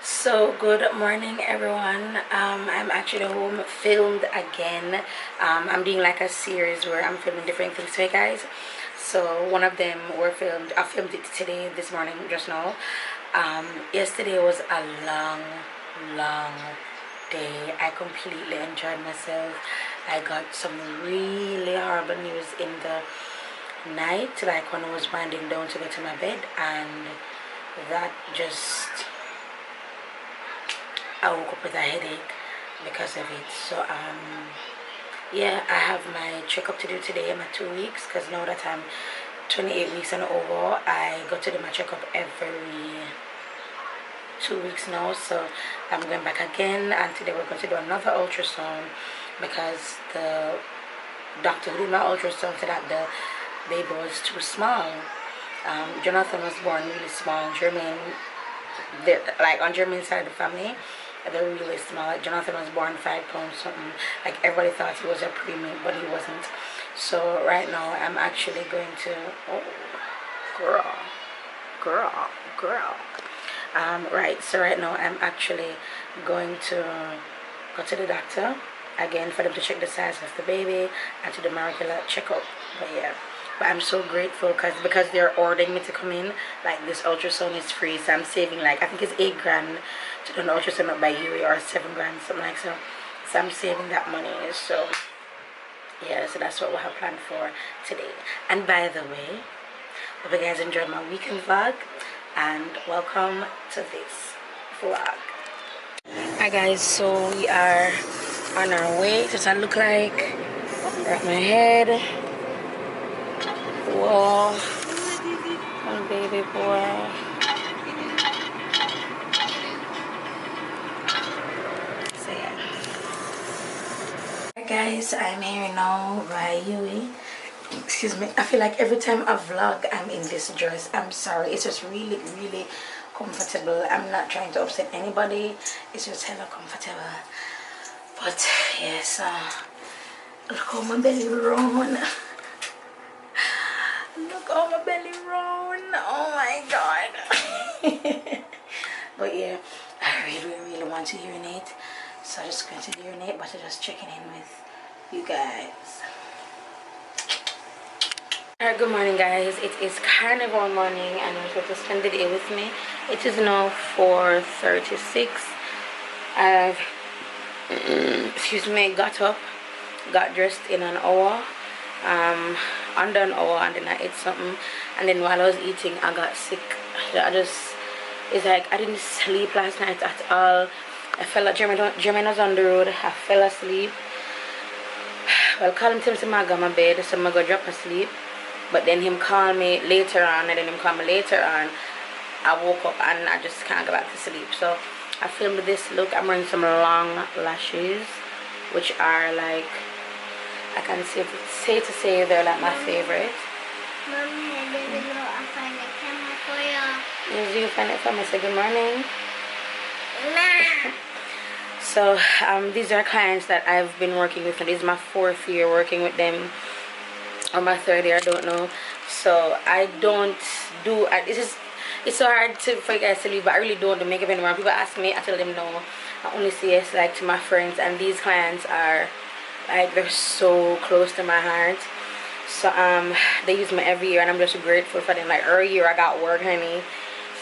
So good morning everyone. I'm actually home, filmed again. I'm doing like a series where I'm filming different things for you guys. So one of them I filmed it today, this morning, just now. Yesterday was a long day. I completely enjoyed myself. I got some really horrible news in the night, like when I was winding down to go to my bed, and that just, I woke up with a headache because of it. So yeah, I have my checkup to do today, my 2 weeks, because now that I'm 28 weeks and over, I go to do my checkup every 2 weeks now. So I'm going back again, and today we're going to do another ultrasound because the doctor who did my ultrasound said that the baby was too small. Jonathan was born really small. Jermaine, like on Jermaine's side of the family, they're really small. Like Jonathan was born 5 pounds something. Like everybody thought he was a preemie, but he wasn't. So right now I'm actually going to, oh, girl. Right. So right now I'm actually going to go to the doctor again for them to check the size of the baby and to do my regular checkup. But yeah. But I'm so grateful because they're ordering me to come in. Like this ultrasound is free, so I'm saving, like I think it's 8 grand to do an ultrasound up by UE, or 7 grand, something like so. So I'm saving that money. So yeah, so that's what we have planned for today. And by the way, hope you guys enjoyed my weekend vlog, and welcome to this vlog. Hi guys, so we are on our way. Does that look like? Wrap my head. Whoa, my baby boy. So yeah. Hi guys, I'm here now by Yui. Excuse me. I feel like every time I vlog, I'm in this dress. I'm sorry. It's just really comfortable. I'm not trying to upset anybody. It's just hella comfortable. But yes, look how my belly round. Look how my belly round. Oh my god. But yeah, I really want to urinate, so I'm just going to urinate, but I'm just checking in with you guys. Alright, good morning guys. It is Carnival morning and you're supposed to spend the day with me. It is now 4:36. I've excuse me, got up, got dressed in an hour, under an hour, and then I ate something, and then while I was eating I got sick. It's like I didn't sleep last night at all. I fell like Jermaine was on the road. I fell asleep. Well, call him to my bed, so I'm gonna drop asleep. But then him called me later on, and then him called me later on. I woke up and I just can't go back to sleep. So I filmed this look. I'm wearing some long lashes, which are like, I can say they're like my favorite. Mommy, I find a camera for you. Yes, you find it for me. Say good morning. Nah. So these are clients that I've been working with, and this is my 4th year working with them, or my 3rd year, I don't know. So I don't do, it's so hard for you guys to leave, but I really don't do makeup anymore. People ask me, I tell them no. I only say yes like to my friends, and these clients are like, they're so close to my heart. So they use me every year, and I'm just grateful for them. Like every year I got work, honey.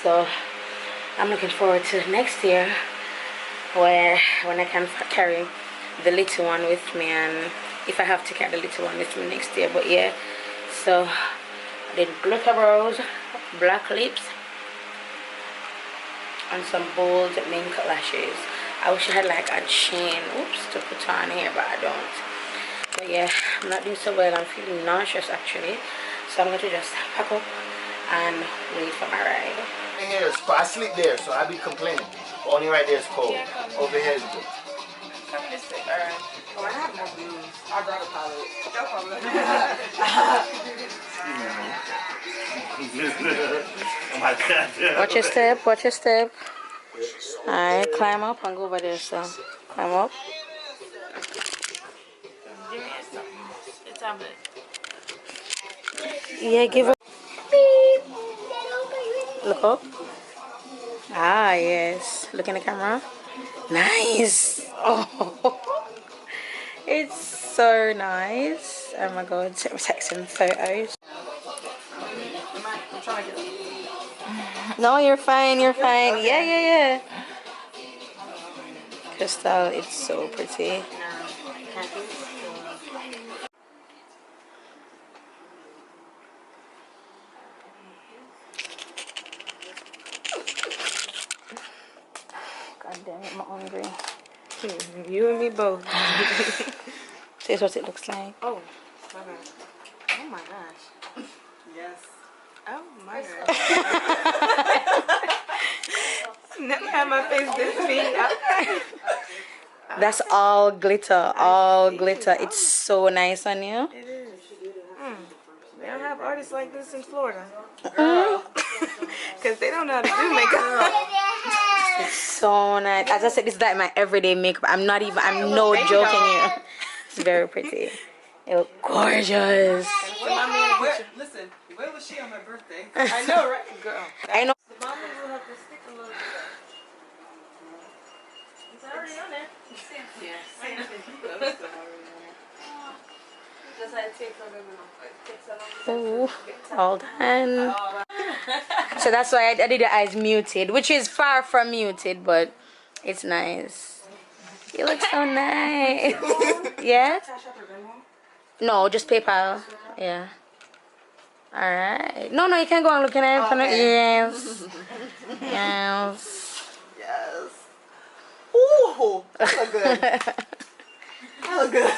So I'm looking forward to next year, when I can carry the little one with me, and if I have to carry the little one with me next year. But yeah, so I did glitter brows, black lips, and some bold mink lashes. I wish I had like a chain, oops, to put on here, but I don't. But yeah, I'm not doing so well. I'm feeling nauseous actually, so I'm going to just pack up and wait for my ride. Here, I sleep there, so I be complaining. Only right there is cold. Over here is good. Come this way, alright. Oh, I have no blues. I brought a palette. No problem. Watch your step, watch your step. Alright, climb up and go over there, so climb up. Give me a tablet. Yeah, give up. Look up. Ah, yes. Look in the camera. Nice. Oh, it's so nice. Oh my god, so texting photos. No, you're fine. You're fine. Okay. Yeah. Crystal, it's so pretty. God damn it, I'm hungry. You and me both. This is what it looks like. Oh, my God. Oh my gosh. Yes. Oh my gosh. Never had my face this big. That's all glitter. All glitter. It's so nice on you. It is. They don't have artists like this in Florida. Because they don't know how to do makeup. It's so nice. As I said, this is like my everyday makeup. I'm no joking here. It's very pretty. You look gorgeous. Listen, where was she on my birthday? I know, right? Girl. I know. The mama will have to stick a little bit. It's already on there. Yes. Ooh, all done. So that's why I did the eyes muted, which is far from muted, but it's nice. You look so nice. Yeah? No, just PayPal. Yeah. Alright. No, you can't go and look at it. Yes. Yes. Yes. Ooh, that look good. That look good.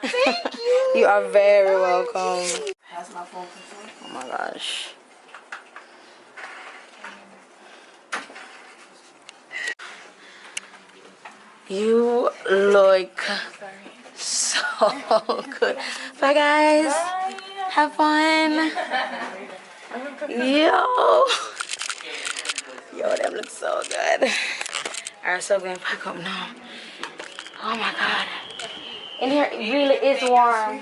Thank you. You are very welcome. Pass my phone. Oh my gosh. You look so good. Bye guys. Have fun. Yo, them look so good. Alright, so we're gonna pack up now. Oh my god. In here it really is warm.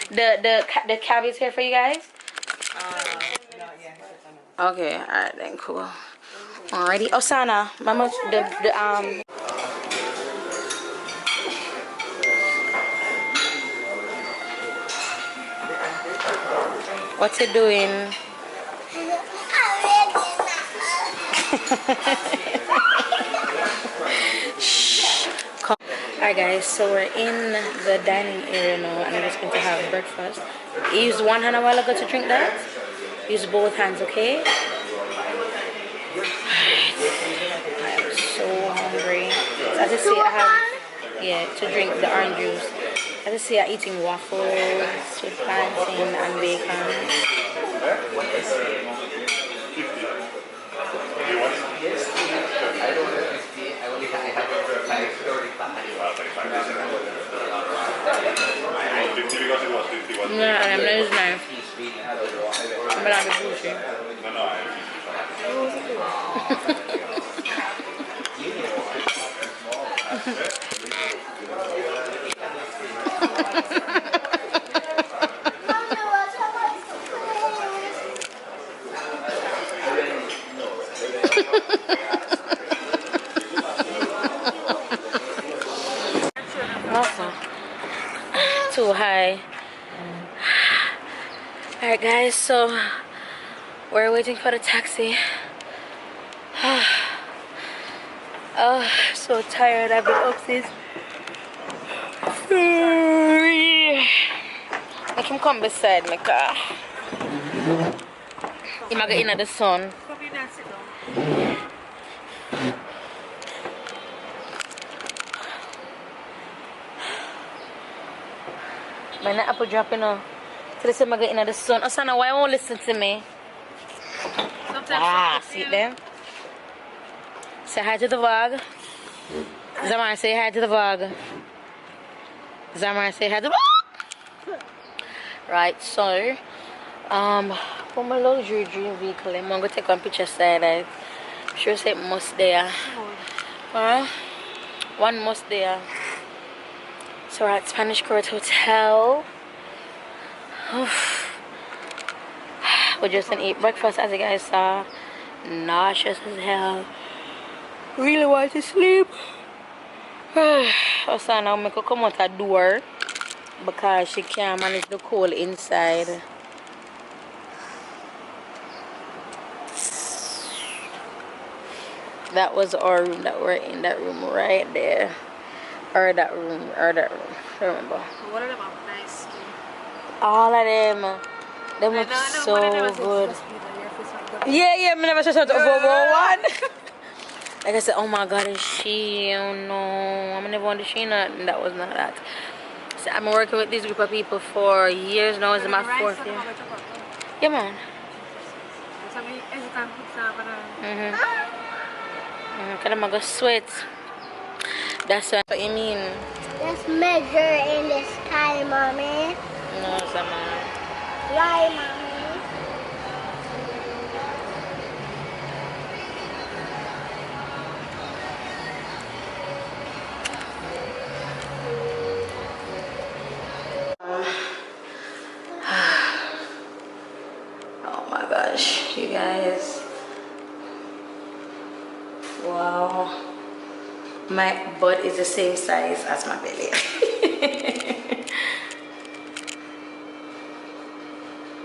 The cab is here for you guys? Okay, alright then, cool. Alrighty. Osana, mama, what's it doing? Shh. Alright guys, so we're in the dining area now and we're just going to have breakfast. You used one hand a while ago to drink that. Use both hands, okay? I am so hungry. So as you see, I have to drink the orange juice. As you see, I'm eating waffles with plantain and bacon. Yeah, I'm not using knife. I'm gonna be pushy. Awesome. Too high. Alright guys, so we're waiting for the taxi. Oh, so tired. I've been up since. Make him come beside me, car. He might get in the sun. Man, that apple dropping off. So they say I'm getting in the sun. Osana, why won't listen to me? See them? Say hi to the vlog. Zamar, say hi to the vlog. Zamar, say hi to the vlog. Right, so for my luxury dream vehicle, I'm gonna take one picture side. I'm sure say must there. One must there. So we're at Spanish Court Hotel. We just didn't eat breakfast, as you guys saw. Nauseous as hell. Really want to sleep. So now I could come out the door because she can't manage the cold inside. That was our room that we're in, that room right there. Or that room. Remember? What are them up nice? All of them. They look so good. Yeah, I never saw something over one. Like I said, oh my god, is she? Oh no, I'm never want to see nothing. That was not that. So I'm working with this group of people for years now. It's my 4th year. Yeah, man. Because I'm going to sweat. That's what you mean. Let's measure in the sky, mommy. No, Sama. Fly, mommy. Oh my gosh, you guys. Wow. My butt is the same size as my belly.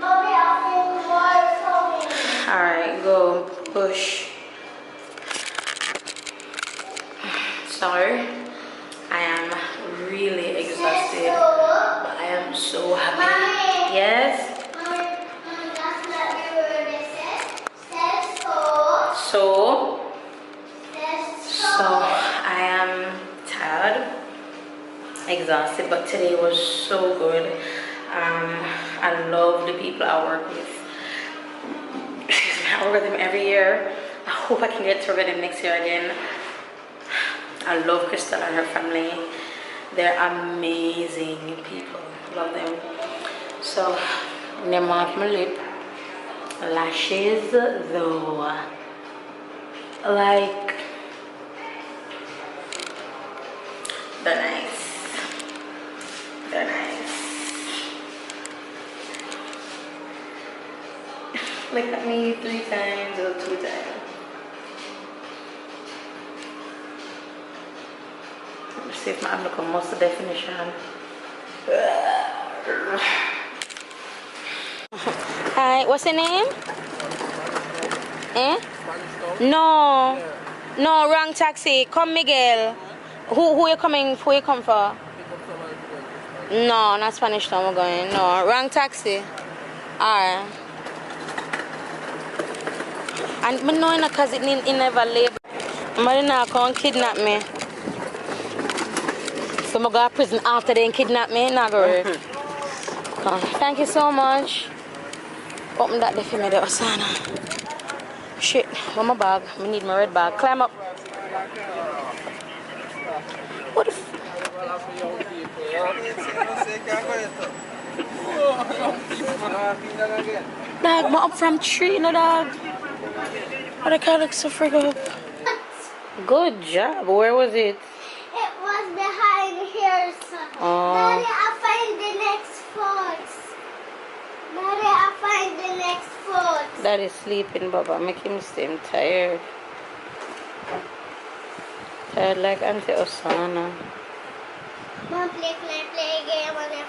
Mommy, I feel more coming. Alright, go push. So, I am really exhausted, but I am so happy. Mommy. Yes? That's not the word it says. Says So I am tired, exhausted, but today was so good. I love the people I work with. I work with them every year. I hope I can get to work with them next year again. I love Crystal and her family. They're amazing people. Love them. So, name off my lip. Lashes though. Like, they're nice. They're nice. Look at me 3 times or 2 times. Let's see if my look on most of the definition. Hi, what's your name? Eh? No. No, wrong taxi. Come Miguel. Who you coming? Who you come for? No, not Spanish town we're going. No, wrong taxi. Alright. And I know because it never leave. But now come kidnap me. So I go to prison after they kidnap me. Not go work. Thank you so much. Open that there for me there, Osana. Shit, where's my bag? I need my red bag. Climb up. What the f... Dog, I'm up from tree, no dog. But I can't look so friggin' up. Good job. Where was it? It was behind here, son. Daddy, I find the next foot. Daddy, I find the next foot. Daddy's sleeping, Baba. Make him seem tired. Tired like Auntie Osana. Mom, play a game on the